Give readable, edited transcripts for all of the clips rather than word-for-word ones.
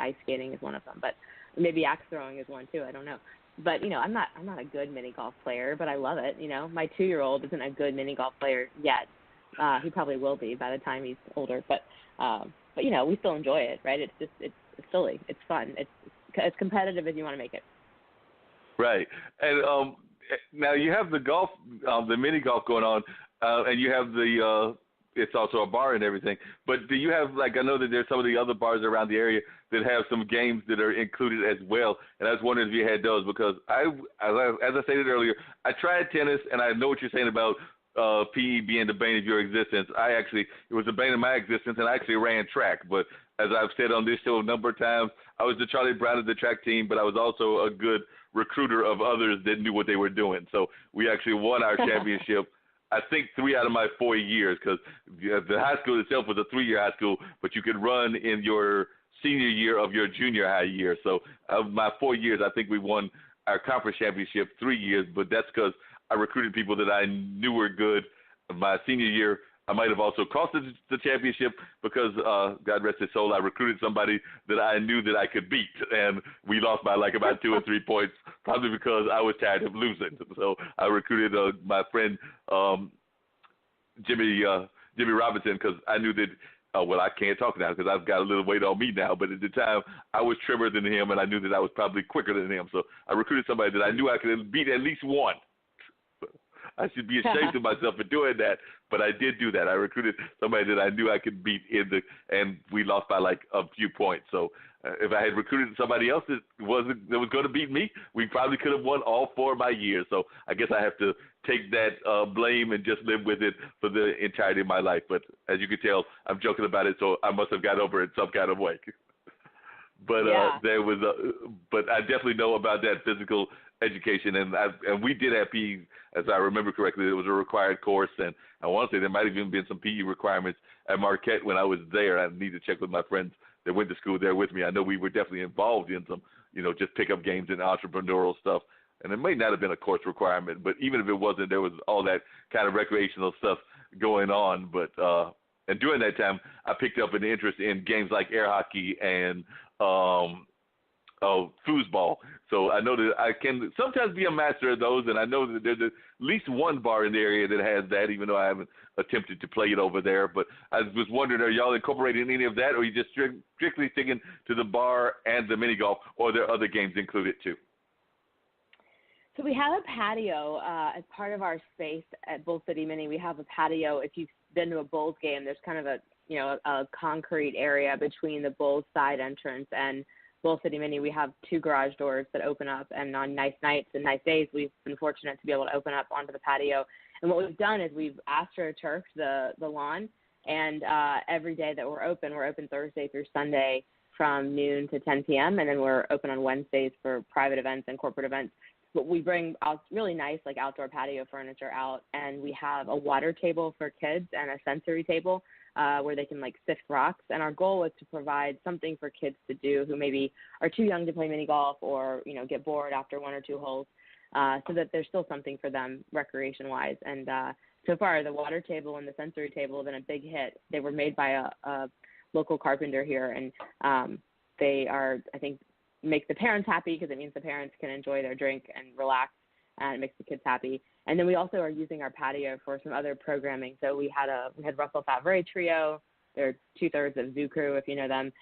ice skating is one of them, but maybe axe throwing is one too. I don't know. But, I'm not a good mini golf player, but I love it. My 2-year-old isn't a good mini golf player yet. He probably will be by the time he's older, but we still enjoy it, right? It's silly. It's fun. It's as competitive as you want to make it. Right. And now you have the golf, the mini golf going on, and you have it's also a bar and everything. But do you have, I know that there's some of the other bars around the area that have some games that are included as well. And I was wondering if you had those, because as I stated earlier, I tried tennis, and I know what you're saying about PE being the bane of your existence. It was the bane of my existence, and I actually ran track. But as I've said on this show a number of times, I was the Charlie Brown of the track team, but I was also a good recruiter of others that knew what they were doing. So we actually won our championship, I think, 3 out of my 4 years, because the high school itself was a 3-year high school, but you could run in your senior year of your junior high year. So of my 4 years, I think we won our conference championship 3 years, but that's because I recruited people that I knew were good. My senior year, I might have also cost the championship because, God rest his soul, I recruited somebody that I knew that I could beat, and we lost by about 2 or 3 points, probably because I was tired of losing. So I recruited my friend Jimmy Robinson, because I knew that. I can't talk now because I've got a little weight on me now, but at the time I was trimmer than him, and I knew that I was probably quicker than him. So I recruited somebody that I knew I could beat at least one. I should be ashamed of myself for doing that, but I did do that. I recruited somebody that I knew I could beat and we lost by a few points. So if I had recruited somebody else that was going to beat me, we probably could have won all 4 of my years. So I guess I have to take that blame and just live with it for the entirety of my life. But as you can tell, I'm joking about it, so I must have got over it some kind of way. But but I definitely know about that physical education, and we did have PE, as I remember correctly. It was a required course, and I want to say there might have even been some PE requirements at Marquette when I was there. I need to check with my friends that went to school there with me. I know we were definitely involved in some, just pickup games and entrepreneurial stuff, and it may not have been a course requirement, but even if it wasn't, there was all that kind of recreational stuff going on. But and during that time, I picked up an interest in games like air hockey and foosball. So I know that I can sometimes be a master of those, and I know that there's at least one bar in the area that has that, even though I haven't attempted to play it over there. But I was wondering, are y'all incorporating any of that, or are you just strictly sticking to the bar and the mini golf, or are there other games included too? So we have a patio as part of our space at Bull City Mini. We have a patio. If you've been to a Bulls game, there's kind of a concrete area between the Bulls side entrance and Bull City Mini. We have 2 garage doors that open up, and on nice nights and nice days, we've been fortunate to be able to open up onto the patio. And what we've done is we've astroturfed the lawn, and every day that we're open Thursday through Sunday from noon to 10 p.m., and then we're open on Wednesdays for private events and corporate events. But we bring out really nice outdoor patio furniture out, and we have a water table for kids and a sensory table where they can sift rocks. And our goal is to provide something for kids to do who maybe are too young to play mini golf or get bored after 1 or 2 holes, so that there's still something for them recreation wise. And so far, the water table and the sensory table have been a big hit. They were made by a local carpenter here, and they are, I think, make the parents happy because it means the parents can enjoy their drink and relax, and it makes the kids happy. And then we also are using our patio for some other programming. So we had Russell Favre Trio. They're 2/3 of Zoo Crew, if you know them.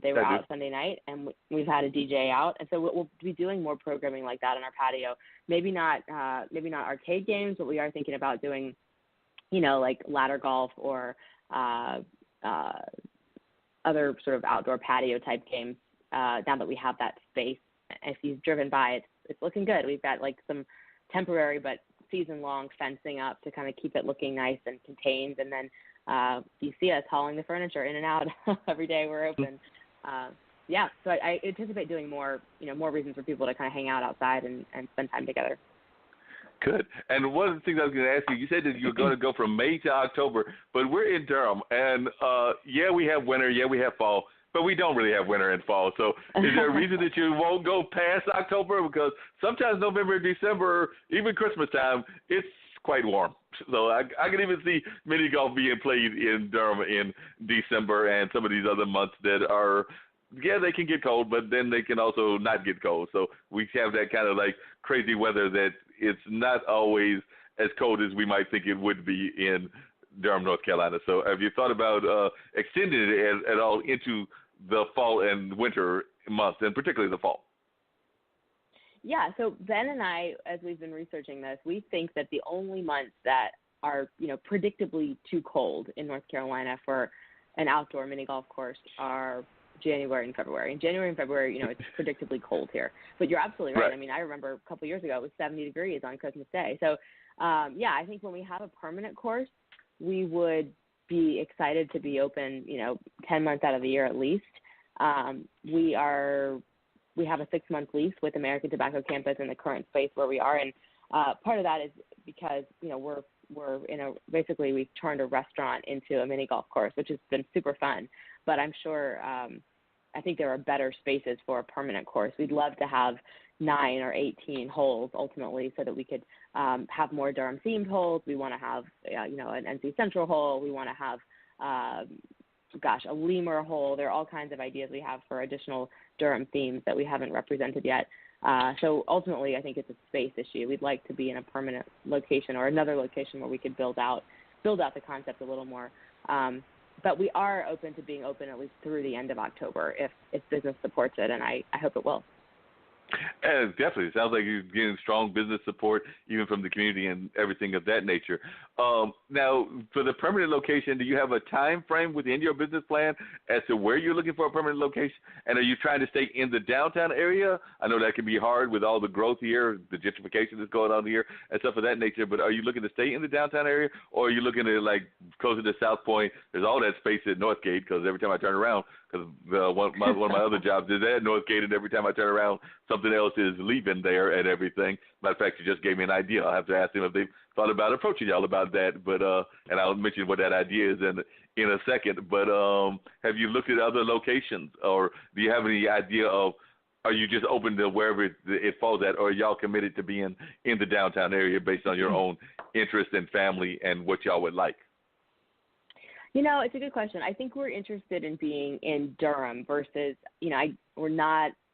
They were out Sunday night, and we've had a DJ out. And so we'll be doing more programming like that on our patio. Maybe not arcade games, but we are thinking about doing, ladder golf or other sort of outdoor patio type games. Now that we have that space, if you've driven by, it's looking good. We've got some temporary but season-long fencing up to kind of keep it looking nice and contained. And then you see us hauling the furniture in and out every day we're open. So I anticipate doing more reasons for people to kind of hang out outside and spend time together. Good. And one of the things I was going to ask you said that you were going to go from May to October, but we're in Durham, and we have winter, we have fall, but we don't really have winter and fall. So is there a reason that you won't go past October? Because sometimes November, December, even Christmas time, it's quite warm. So I can even see mini golf being played in Durham in December and some of these other months that are yeah, they can get cold, but then they can also not get cold. So we have that kind of like crazy weather that it's not always as cold as we might think it would be in Durham, North Carolina. So have you thought about extending it at all into the fall and winter months, and particularly the fall? Yeah, so Ben and I, as we've been researching this, we think that the only months that are, predictably too cold in North Carolina for an outdoor mini golf course are January and February. In January and February, it's predictably cold here. But you're absolutely right. I mean, I remember a couple of years ago it was 70 degrees on Christmas Day. So, I think when we have a permanent course, we would be excited to be open, 10 months out of the year at least. We have a 6-month lease with American Tobacco Campus in the current space where we are, and part of that is because we're basically we've turned a restaurant into a mini golf course, which has been super fun. But I'm sure I think there are better spaces for a permanent course. We'd love to have 9 or 18 holes ultimately, so that we could have more Durham themed holes. We want to have an NC Central hole. We want to have a lemur hole. There are all kinds of ideas we have for additional Durham themes that we haven't represented yet. So ultimately, I think it's a space issue. We'd like to be in a permanent location or another location where we could build out the concept a little more. But we are open to being open at least through the end of October if business supports it, and I hope it will. Definitely. It sounds like you're getting strong business support even from the community and everything of that nature. Now, for the permanent location, do you have a time frame within your business plan as to where you're looking for a permanent location? And are you trying to stay in the downtown area? I know that can be hard with all the growth here, the gentrification that's going on here and stuff of that nature, but are you looking to stay in the downtown area, or are you looking to, like, closer to South Point? There's all that space at Northgate, because every time I turn around, because one of my other jobs is at Northgate, and every time I turn around, something else is leaving there and everything. Matter of fact, you just gave me an idea. I'll have to ask them if they've thought about approaching y'all about that. But and I'll mention what that idea is in a second. But have you looked at other locations, or do you have any idea of? Are you just open to wherever it falls at, or are y'all committed to being in the downtown area based on your own interest and family and what y'all would like? It's a good question. I think we're interested in being in Durham versus,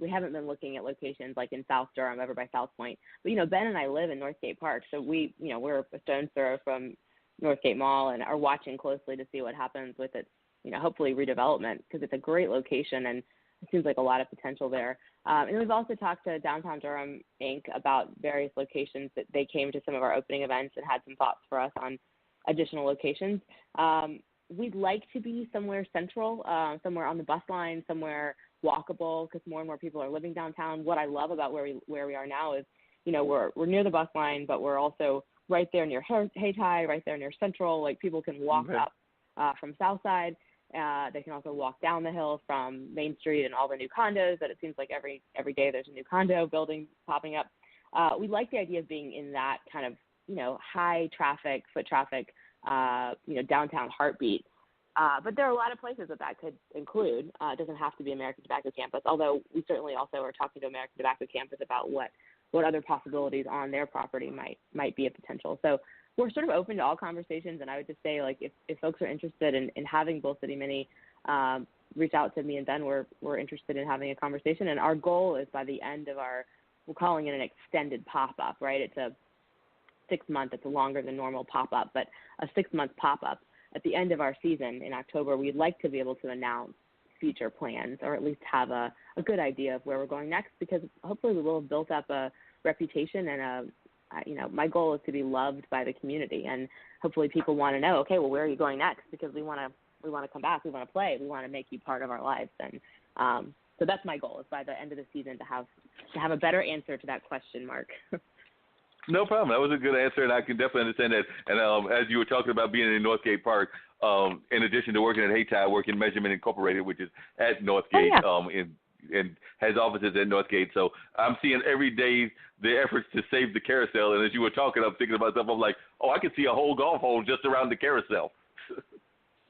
we haven't been looking at locations like in South Durham over by South Point. But, Ben and I live in Northgate Park, so we're a stone's throw from Northgate Mall and are watching closely to see what happens with its, hopefully redevelopment, because it's a great location and it seems like a lot of potential there. And we've also talked to Downtown Durham, Inc. about various locations that they came to some of our opening events and had some thoughts for us on additional locations. We'd like to be somewhere central, somewhere on the bus line, somewhere walkable, because more and more people are living downtown. What I love about where we are now is, we're near the bus line, but we're also right there near Haytie, right there near Central. Like, people can walk up from Southside. They can also walk down the hill from Main Street and all the new condos that it seems like every day there's a new condo building popping up. We like the idea of being in that kind of, high traffic, foot traffic, downtown heartbeat. But there are a lot of places that could include. It doesn't have to be American Tobacco Campus, although we certainly also are talking to American Tobacco Campus about what other possibilities on their property might be a potential. So we're sort of open to all conversations, and I would just say, like, if folks are interested in having Bull City Mini, reach out to me and Ben. We're interested in having a conversation, and our goal is by the end of we're calling it an extended pop-up, right? It's a 6-month, it's a longer than normal pop-up, but a 6-month pop-up. At the end of our season in October, we'd like to be able to announce future plans, or at least have a good idea of where we're going next, because hopefully we will have built up a reputation and my goal is to be loved by the community, and hopefully people want to know, okay, well, where are you going next? Because we want to come back, we want to play, we want to make you part of our lives, and so that's my goal, is by the end of the season to have a better answer to that question, Mark. No problem. That was a good answer, and I can definitely understand that. And as you were talking about being in Northgate Park, in addition to working at Haytie, I work in Measurement Incorporated, which is at Northgate, and has offices at Northgate. So I'm seeing every day the efforts to save the carousel. And as you were talking, I'm thinking about stuff. I'm like, I could see a whole golf hole just around the carousel.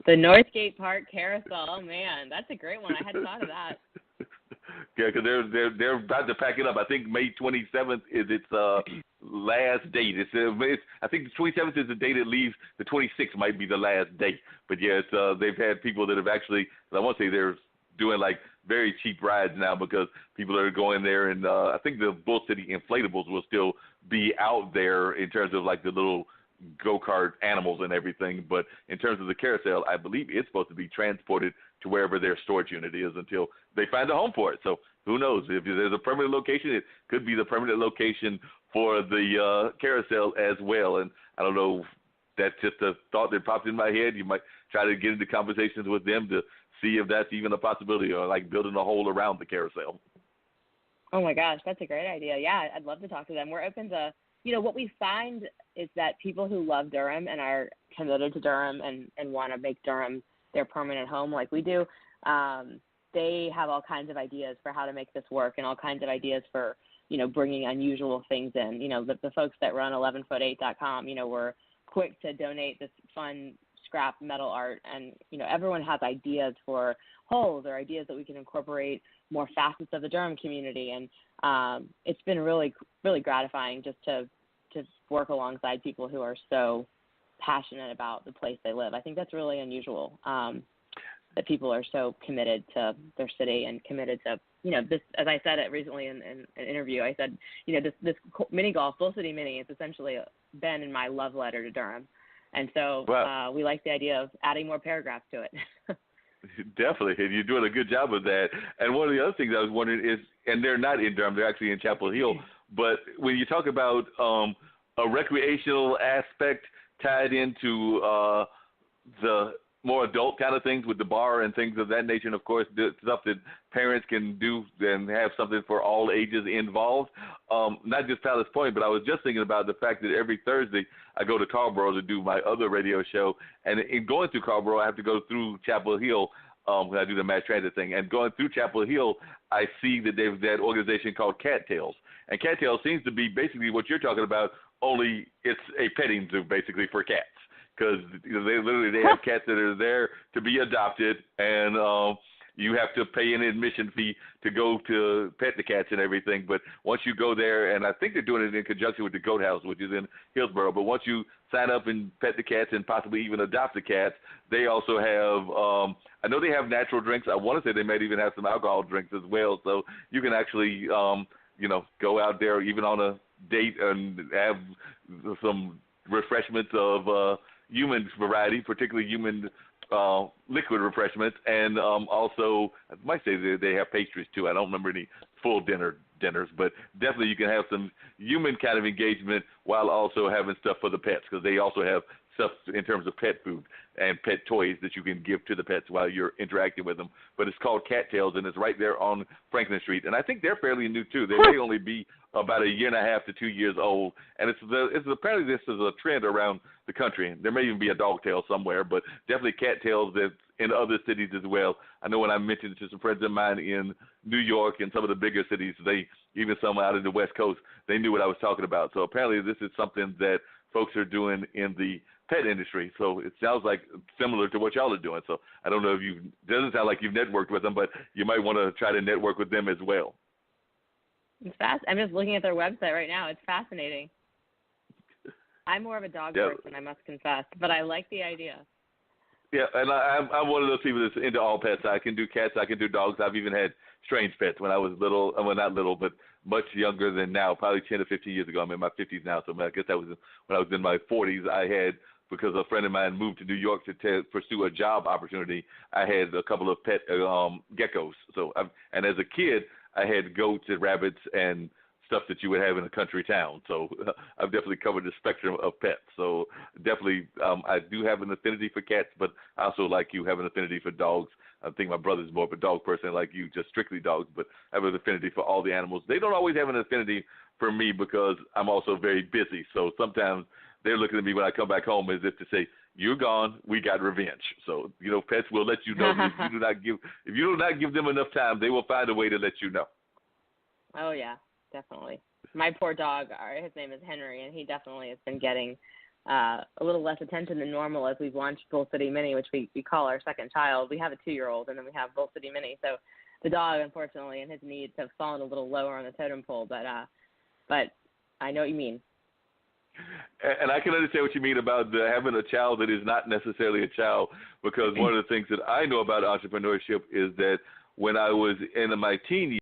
The Northgate Park carousel. Oh man, that's a great one. I hadn't thought of that. Yeah, because they're about to pack it up. I think May 27th is its last date. I think the 27th is the date it leaves. The 26th might be the last date. But yeah, they've had people that have actually, I want to say they're doing like very cheap rides now because people are going there, and I think the Bull City inflatables will still be out there in terms of like the little go-kart animals and everything. But in terms of the carousel, I believe it's supposed to be transported to wherever their storage unit is until they find a home for it. So who knows? If there's a permanent location, it could be the permanent location for the carousel as well. And I don't know, that's just a thought that popped in my head. You might try to get into conversations with them to see if that's even a possibility, or like building a hole around the carousel. Oh my gosh, that's a great idea. Yeah, I'd love to talk to them. We're open to, what we find is that people who love Durham and are committed to Durham and want to make Durham their permanent home like we do, they have all kinds of ideas for how to make this work and all kinds of ideas for, bringing unusual things in. The folks that run 11foot8.com, were quick to donate this fun scrap metal art, and everyone has ideas for holes or ideas that we can incorporate more facets of the Durham community, and it's been really, really gratifying just to work alongside people who are so passionate about the place they live. I think that's really unusual, that people are so committed to their city and committed to this. As I said it recently in an interview, I said this mini golf Bull City Mini is essentially been in my love letter to Durham. And so wow. We like the idea of adding more paragraphs to it. Definitely, and you're doing a good job of that. And one of the other things I was wondering is, and they're not in Durham, they're actually in Chapel Hill, but when you talk about a recreational aspect tied into the more adult kind of things with the bar and things of that nature, and of course the stuff that parents can do and have something for all ages involved, not just Palace Point, but I was just thinking about the fact that every Thursday I go to Carlboro to do my other radio show, and in going through Carlboro I have to go through Chapel Hill when I do the mass transit thing, and going through Chapel Hill I see that there's that organization called Cattails, and Cattails seems to be basically what you're talking about, only it's a petting zoo basically for cats. Because they have cats that are there to be adopted, and you have to pay an admission fee to go to pet the cats and everything. But once you go there, and I think they're doing it in conjunction with the Goat House, which is in Hillsborough, but once you sign up and pet the cats and possibly even adopt the cats, they also have, I know they have natural drinks. I want to say they might even have some alcohol drinks as well. So you can actually, go out there even on a date and have some refreshments of human variety, particularly human liquid refreshments, and also I might say they have pastries too. I don't remember any full dinners, but definitely you can have some human kind of engagement while also having stuff for the pets, because they also have stuff in terms of pet food and pet toys that you can give to the pets while you're interacting with them. But it's called Cattails, and it's right there on Franklin Street. And I think they're fairly new too. They may only be about 1.5 to 2 years old. And it's apparently this is a trend around the country. There may even be a dogtail somewhere, but definitely Cattails that's in other cities as well. I know when I mentioned it to some friends of mine in New York and some of the bigger cities, even some out in the West Coast, they knew what I was talking about. So apparently this is something that folks are doing in the pet industry. So it sounds like similar to what y'all are doing. So I don't know if doesn't sound like you've networked with them, but you might want to try to network with them as well. It's I'm just looking at their website right now. It's fascinating. I'm more of a dog person, I must confess, but I like the idea. Yeah, and I'm one of those people that's into all pets. I can do cats, I can do dogs. I've even had strange pets when I was little. Well, not little, but much younger than now, probably 10 to 15 years ago. I'm in my 50s now, so I guess that was when I was in my 40s. I had, because a friend of mine moved to New York to pursue a job opportunity, I had a couple of pet geckos. So, and as a kid, I had goats and rabbits and stuff that you would have in a country town. So I've definitely covered the spectrum of pets. So definitely I do have an affinity for cats, but I also, like you, have an affinity for dogs. I think my brother's more of a dog person like you, just strictly dogs, but I have an affinity for all the animals. They don't always have an affinity for me because I'm also very busy. So sometimes they're looking at me when I come back home as if to say, "You're gone, we got revenge." So, pets will let you know if you do not give them enough time, they will find a way to let you know. Oh yeah, definitely. My poor dog, his name is Henry, and he definitely has been getting a little less attention than normal as we've launched Bull City Mini, which we call our second child. We have a 2-year-old, and then we have Bull City Mini. So the dog, unfortunately, and his needs have fallen a little lower on the totem pole, but I know what you mean. And I can understand what you mean about having a child that is not necessarily a child, because one of the things that I know about entrepreneurship is that when I was in my teen years.